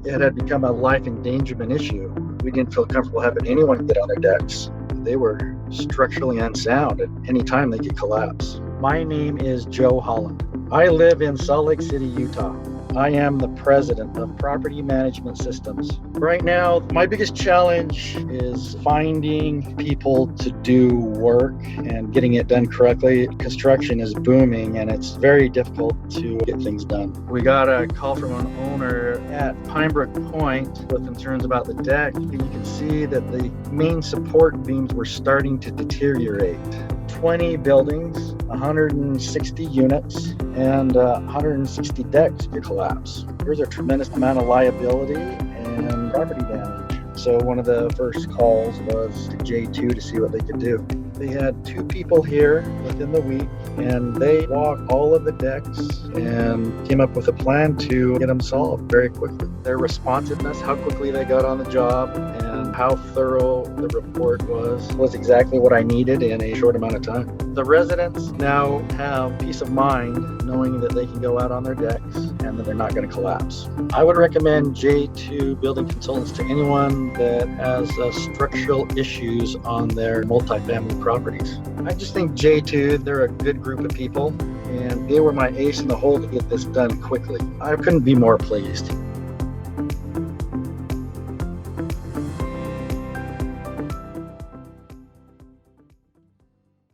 it had become a life endangerment issue. We didn't feel comfortable having anyone get on their decks. They were structurally unsound. At any time they could collapse. My name is Joe Holland. I live in Salt Lake City, Utah. I am the president of Property Management Systems. Right now, my biggest challenge is finding people to do work and getting it done correctly. Construction is booming and it's very difficult to get things done. We got a call from an owner at Pinebrook Point with concerns about the deck. And you can see that the main support beams were starting to deteriorate. 20 buildings, 160 units, and 160 decks could collapse. There's a tremendous amount of liability and property damage. So one of the first calls was to J2 to see what they could do. They had 2 people here within the week, and they walked all of the decks and came up with a plan to get them solved very quickly. Their responsiveness, how quickly they got on the job, and how thorough the report was exactly what I needed in a short amount of time. The residents now have peace of mind knowing that they can go out on their decks and that they're not going to collapse. I would recommend J2 Building Consultants to anyone that has structural issues on their multifamily properties. I just think J2, they're a good group of people, and they were my ace in the hole to get this done quickly. I couldn't be more pleased.